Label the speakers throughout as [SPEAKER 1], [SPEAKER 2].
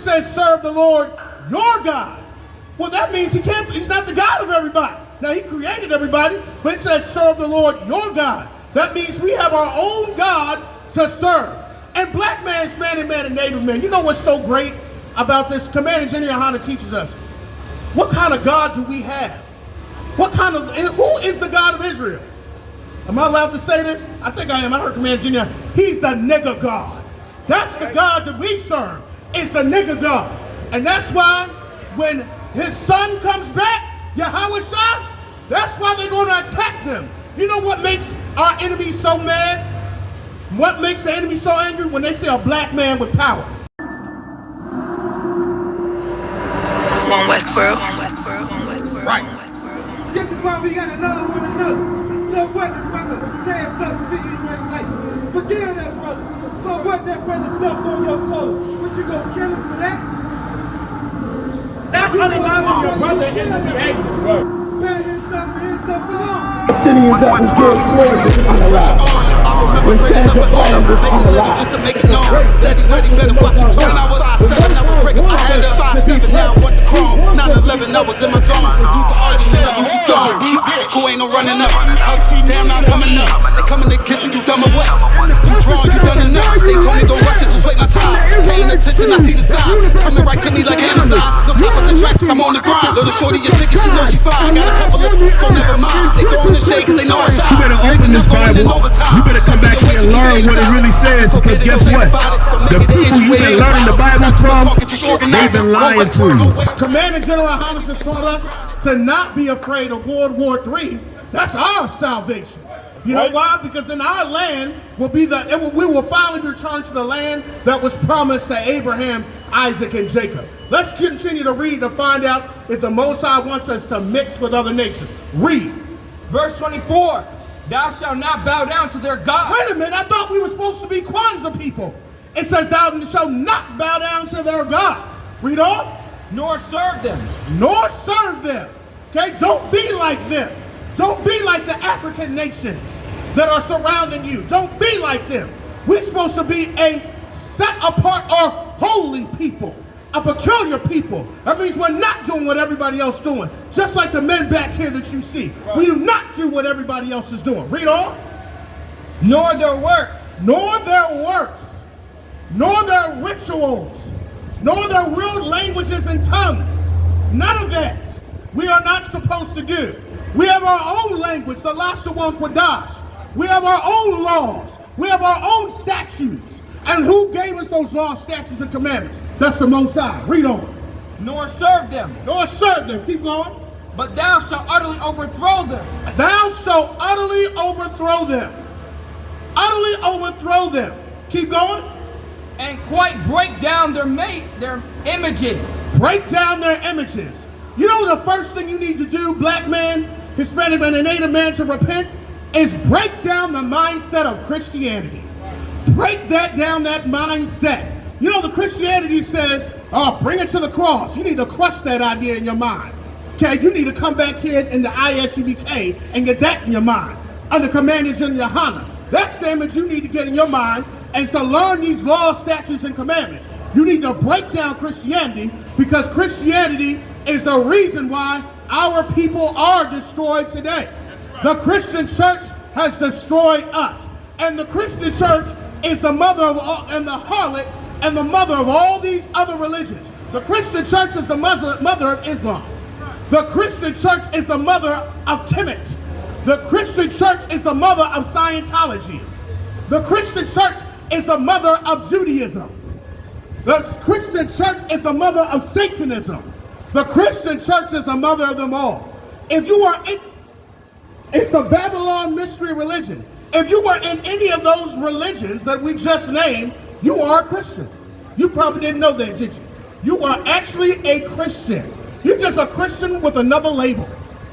[SPEAKER 1] It says serve the Lord your God. Well, that means he's not the God of everybody. Now, he created everybody, but it says serve the Lord your God. That means we have our own God to serve. And black man, Hispanic man, and Native man, you know what's so great about this? Commander General Yohana teaches us. What kind of God do we have? Who is the God of Israel? Am I allowed to say this? I think I am. I heard Commander General. He's the nigger God. That's the God that we serve. It's the nigger God. And that's why when his son comes back, Yahweh Shah, that's why they're going to attack them. You know what makes our enemies so mad? What makes the enemy so angry? When they see a black man with power.
[SPEAKER 2] On Westboro.
[SPEAKER 3] Right.
[SPEAKER 4] This is why we gotta love one another. So what the brother said something to you ain't like, forgive that brother. So what that brother stuffed on your toe? What, you gonna kill him for that?
[SPEAKER 1] Not only loving your brother is behavior, bro.
[SPEAKER 4] Man, here's something wrong.
[SPEAKER 5] Palestinians that was killed when Santa Claus was on the line.
[SPEAKER 3] Just to make it known, steady, ready, better watch your tone. I was 5'7", I was breaking my head up. 5'7", now I want the chrome. 9'11", I was in my zone. Lose the argument, I lose your throne. Who ain't no running up? Damn, now I'm coming up. They coming to kiss me, you dumb or what? You drawn, you done enough. They told me don't rush it, just wait my time. Paying attention, I see the sign. Coming right to me like Amazon. No time for distractions, I'm on the grind. Little shorty, your ticket, she know she fine. Got a couple of so never mind. They throwing the shade cause they know I shine.
[SPEAKER 6] You better open this Bible. You better come back here and learn what it really says, because guess what? The people you've been learning the Bible from, they've been lying to you.
[SPEAKER 1] Commander General Hollis has taught us to not be afraid of World War III. That's our salvation. You know why? Because then our land will be we will finally return to the land that was promised to Abraham, Isaac, and Jacob. Let's continue to read to find out if the Most High wants us to mix with other nations. Read.
[SPEAKER 7] Verse 24, thou shalt not bow down to their gods.
[SPEAKER 1] Wait a minute, I thought we were supposed to be Kwanzaa people. It says thou shalt not bow down to their gods. Read on.
[SPEAKER 7] Nor serve them.
[SPEAKER 1] Nor serve them. Okay, don't be like them. Don't be like the African nations that are surrounding you. Don't be like them. We're supposed to be a set apart or holy people, a peculiar people. That means we're not doing what everybody else is doing. Just like the men back here that you see. Right. We do not do what everybody else is doing. Read on.
[SPEAKER 7] Nor their works.
[SPEAKER 1] Nor their works. Nor their rituals. Nor their world languages and tongues. None of that we are not supposed to do. We have our own language, the Lashawan Kwadash. We have our own laws. We have our own statutes. And who gave us those laws, statutes, and commandments? That's the Most High. Read on.
[SPEAKER 7] Nor serve them.
[SPEAKER 1] Nor serve them. Keep going.
[SPEAKER 7] But thou shalt utterly overthrow them.
[SPEAKER 1] Thou shalt utterly overthrow them. Utterly overthrow them. Keep going.
[SPEAKER 7] And quite break down their images.
[SPEAKER 1] Break down their images. You know the first thing you need to do, black man, Hispanic man, and Native man, to repent is break down the mindset of Christianity. Break that down, that mindset. You know the Christianity says, oh, bring it to the cross. You need to crush that idea in your mind. Okay, you need to come back here in the ISUPK and get that in your mind. Under Commander General Yohana. That's the image you need to get in your mind, is to learn these laws, statutes, and commandments. You need to break down Christianity, because Christianity is the reason why our people are destroyed today. The Christian church has destroyed us. And the Christian church is the mother of all, and the harlot, and the mother of all these other religions. The Christian church is the mother of Islam. The Christian church is the mother of Kemet. The Christian church is the mother of Scientology. The Christian church is the mother of Judaism. The Christian church is the mother of Satanism. The Christian church is the mother of them all. If you are in, it's the Babylon mystery religion. If you were in any of those religions that we just named, you are a Christian. You probably didn't know that, did you? You are actually a Christian. You're just a Christian with another label.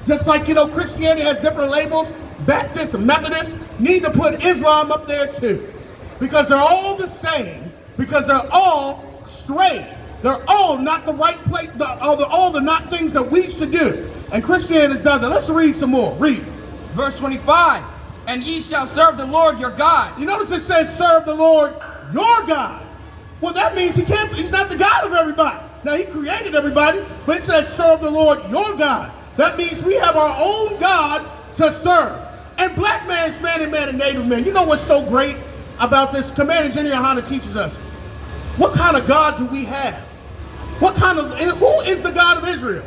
[SPEAKER 1] Just like, you know, Christianity has different labels. Baptists and Methodists need to put Islam up there too. Because they're all the same. Because they're all straight. They're all not the right place. All the not things that we should do. And Christianity has done that. Let's read some more. Read.
[SPEAKER 7] Verse 25. And ye shall serve the Lord your God.
[SPEAKER 1] You notice it says serve the Lord your God. Well, that means he's not the God of everybody. Now, he created everybody, but it says serve the Lord your God. That means we have our own God to serve. And black man, Hispanic man, and Native man, you know what's so great about this? Commander General Hanna teaches us. What kind of God do we have? Who is the God of Israel?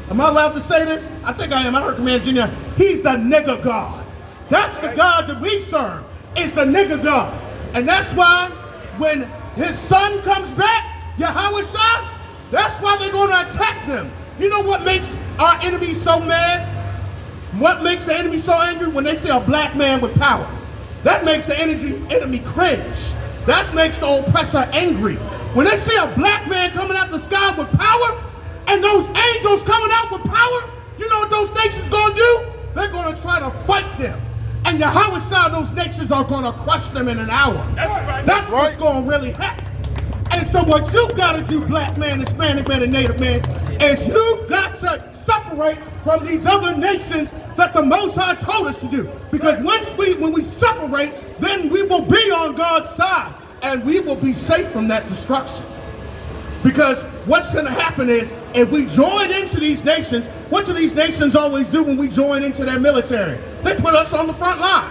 [SPEAKER 1] Am I allowed to say this? I think I am. I heard Commander General. He's the nigger God. That's the God that we serve. It's the nigger God. And that's why when his son comes back, Yahweh Shah, that's why they're going to attack them. You know what makes our enemies so mad? What makes the enemy so angry? When they see a black man with power. That makes the enemy cringe. That makes the oppressor angry. When they see a black man coming out the sky with power, and those angels coming out with power, you know what those nations going to do? They're going to try to fight them. And Yahweh Shah, those nations are going to crush them in an hour. That's what's going to really happen. And so what you got to do, black man, Hispanic man, and Native man, is you got to separate from these other nations that the Most High told us to do. Because when we separate, then we will be on God's side, and we will be safe from that destruction. Because what's going to happen is, if we join into these nations, what do these nations always do when we join into their military? They put us on the front line.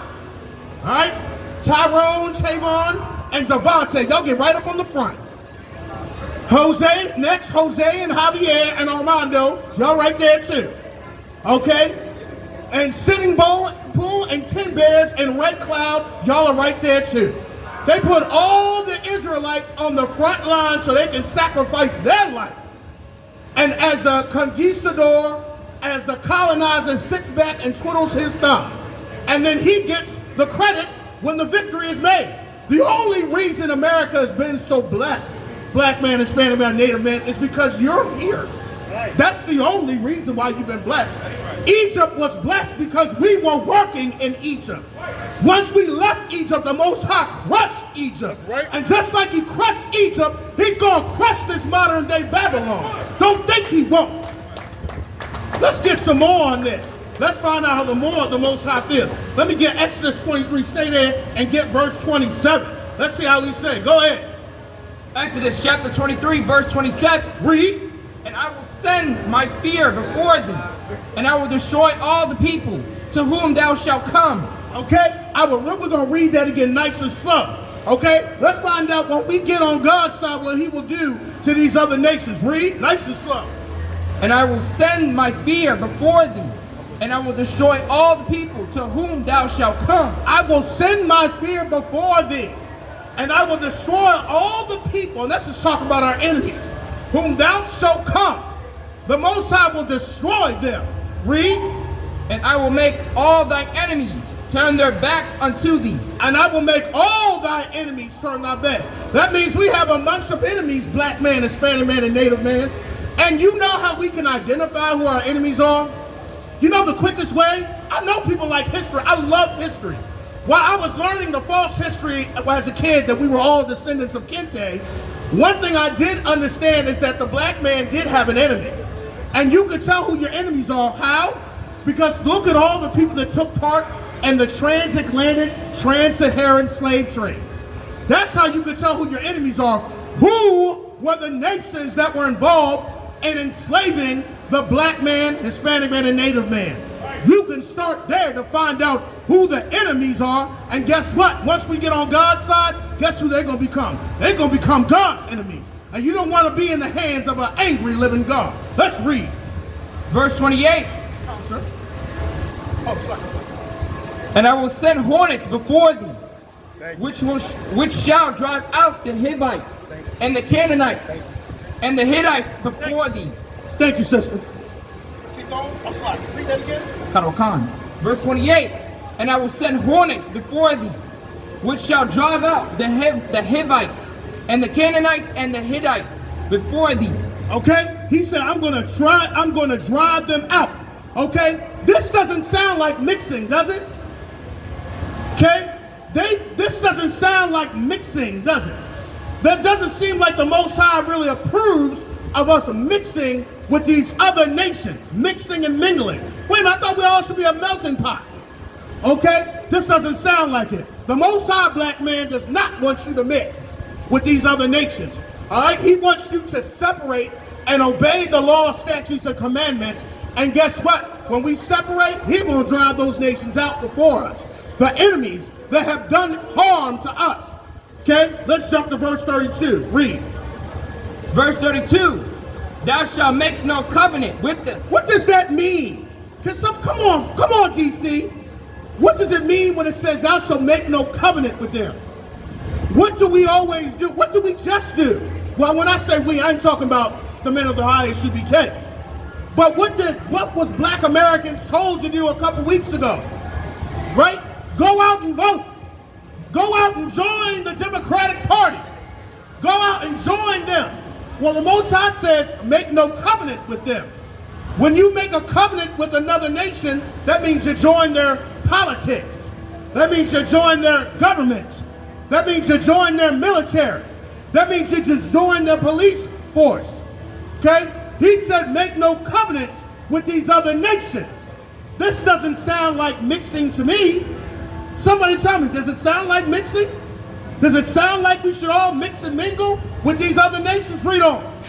[SPEAKER 1] All right? Tyrone, Tavon, and Devontae, y'all get right up on the front. Jose and Javier and Armando, y'all right there too. Okay? And Sitting Bull and Tin Bears and Red Cloud, y'all are right there too. They put all the Israelites on the front line so they can sacrifice their life. And as the conquistador, as the colonizer sits back and twiddles his thumb, and then he gets the credit when the victory is made. The only reason America has been so blessed, black man, Hispanic man, Native man, is because you're here. That's the only reason why you've been blessed. Egypt was blessed because we were working in Egypt. Once we left Egypt, the Most High crushed Egypt. And just like he crushed Egypt, he's going to crush this modern day Babylon. Don't think he won't. Let's get some more on this. Let's find out how the Most High feels. Let me get Exodus 23, stay there, and get verse 27. Let's see how he said. Go ahead.
[SPEAKER 7] Exodus chapter 23, verse 27.
[SPEAKER 1] Read.
[SPEAKER 7] And I will send my fear before thee, and I will destroy all the people to whom thou shalt come.
[SPEAKER 1] Okay, we're going to read that again nice and slow. Okay, let's find out when we get on God's side what he will do to these other nations. Read, nice and slow.
[SPEAKER 7] And I will send my fear before thee, and I will destroy all the people to whom thou shalt come.
[SPEAKER 1] I will send my fear before thee, and I will destroy all the people, and let's just talk about our enemies, whom thou shalt come. The Most High will destroy them. Read.
[SPEAKER 7] And I will make all thy enemies turn their backs unto thee.
[SPEAKER 1] And I will make all thy enemies turn their back. That means we have a bunch of enemies, black man, Hispanic man, and Native man. And you know how we can identify who our enemies are? You know the quickest way? I know people like history. I love history. While I was learning the false history as a kid that we were all descendants of Kente, one thing I did understand is that the black man did have an enemy. And you could tell who your enemies are. How? Because look at all the people that took part in the transatlantic, trans-Saharan slave trade. That's how you could tell who your enemies are. Who were the nations that were involved in enslaving the black man, Hispanic man, and Native man? You can start there to find out who the enemies are, and guess what? Once we get on God's side, guess who they're going to become? They're going to become God's enemies. And you don't want to be in the hands of an angry living God. Let's read.
[SPEAKER 7] Verse 28.
[SPEAKER 1] Oh, sir. Oh, slack.
[SPEAKER 7] And I will send hornets before thee, which shall drive out the Hivites and the Canaanites and the Hittites before thee.
[SPEAKER 1] Thank you, sister. Keep going. Oh, slack. Read that again.
[SPEAKER 7] Karokan. Verse 28. And I will send hornets before thee, which shall drive out the Hivites and the Canaanites and the Hittites before thee.
[SPEAKER 1] Okay? He said, I'm going to drive them out. Okay? This doesn't sound like mixing, does it? Okay? This doesn't sound like mixing, does it? That doesn't seem like the Most High really approves of us mixing with these other nations, mixing and mingling. Wait a minute, I thought we all should be a melting pot. Okay? This doesn't sound like it. The Most High, black man, does not want you to mix. with these other nations. All right, he wants you to separate and obey the law, statutes, and commandments. And guess what? When we separate, he's going to drive those nations out before us. The enemies that have done harm to us. Okay, let's jump to verse 32. Read.
[SPEAKER 7] Verse 32, thou shalt make no covenant with them.
[SPEAKER 1] What does that mean? Come on, DC. What does it mean when it says thou shalt make no covenant with them? What do we always do? What do we just do? Well, when I say we, I ain't talking about the men of the ISUPK. But what was black Americans told to do a couple weeks ago? Right? Go out and vote. Go out and join the Democratic Party. Go out and join them. Well, the Most High says, make no covenant with them. When you make a covenant with another nation, that means you join their politics. That means you join their government. That means you join their military. That means you just join their police force. Okay? He said, make no covenants with these other nations. This doesn't sound like mixing to me. Somebody tell me, does it sound like mixing? Does it sound like we should all mix and mingle with these other nations? Read on.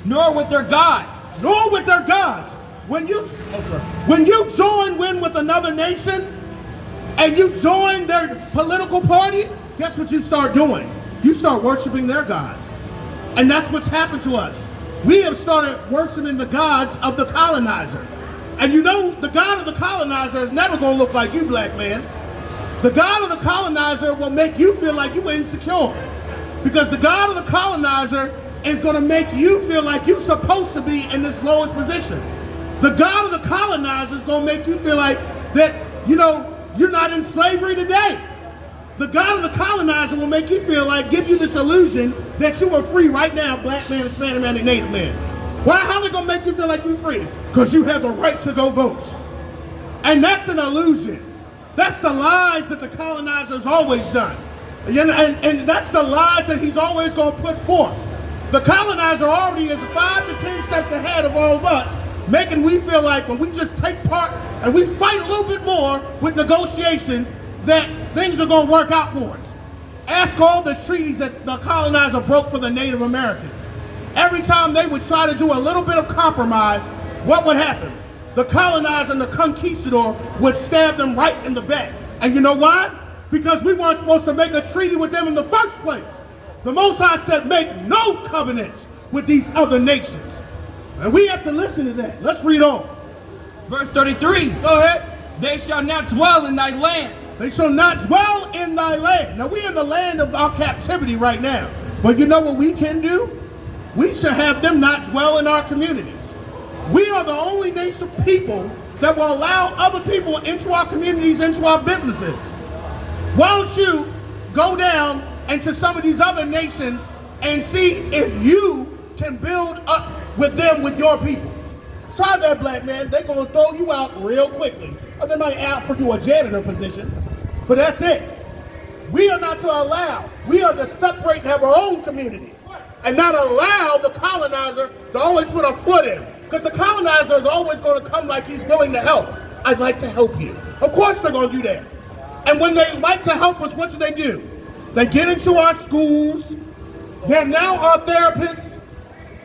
[SPEAKER 7] Nor with their gods.
[SPEAKER 1] Nor with their gods. When you join in with another nation and you join their political parties, guess what you start doing? You start worshiping their gods. And that's what's happened to us. We have started worshiping the gods of the colonizer. And you know, the God of the colonizer is never going to look like you, black man. The God of the colonizer will make you feel like you're insecure. Because the God of the colonizer is going to make you feel like you're supposed to be in this lowest position. The God of the colonizer is going to make you feel like that, you know, you're not in slavery today. The God of the colonizer will make you feel like, give you this illusion that you are free right now, black man, Hispanic man, and Native man. Why? How are they going to make you feel like you're free? Because you have the right to go vote. And that's an illusion. That's the lies that the colonizer has always done. And that's the lies that he's always going to put forth. The colonizer already is 5 to 10 steps ahead of all of us, making we feel like when we just take part and we fight a little bit more with negotiations, that things are going to work out for us. Ask all the treaties that the colonizer broke for the Native Americans. Every time they would try to do a little bit of compromise, what would happen? The colonizer and the conquistador would stab them right in the back. And you know why? Because we weren't supposed to make a treaty with them in the first place. The Most High said, make no covenants with these other nations. And we have to listen to that. Let's read on.
[SPEAKER 7] Verse 33.
[SPEAKER 1] Go ahead.
[SPEAKER 7] They shall not dwell in thy land.
[SPEAKER 1] They shall not dwell in thy land. Now, we're in the land of our captivity right now. But you know what we can do? We should have them not dwell in our communities. We are the only nation of people that will allow other people into our communities, into our businesses. Why don't you go down into some of these other nations and see if you can build up with them, with your people? Try that, black man. They're going to throw you out real quickly. Or they might offer you a janitor position. But that's it. We are not to allow. We are to separate and have our own communities. And not allow the colonizer to always put a foot in. Because the colonizer is always going to come like he's willing to help. I'd like to help you. Of course they're going to do that. And when they like to help us, what do? They get into our schools. They're now our therapists.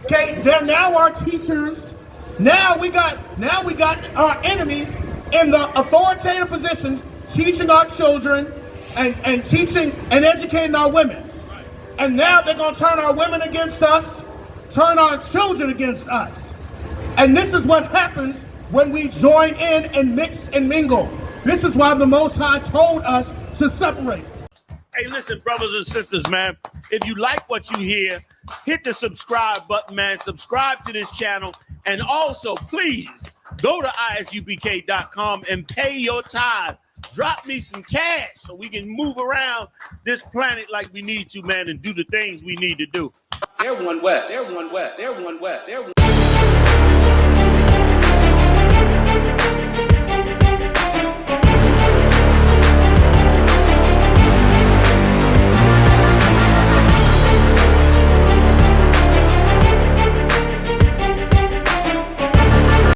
[SPEAKER 1] Okay, they're now our teachers. Now we got our enemies in the authoritative positions, teaching our children and teaching and educating our women. And now they're going to turn our women against us, turn our children against us. And this is what happens when we join in and mix and mingle. This is why the Most High told us to separate.
[SPEAKER 6] Hey, listen, brothers and sisters, man. If you like what you hear, hit the subscribe button, man. Subscribe to this channel. And also, please, go to ISUPK.com and pay your tithe. Drop me some cash so we can move around this planet like we need to, man, and do the things we need to do.
[SPEAKER 7] They're one West. They're one West. They're one West. They're one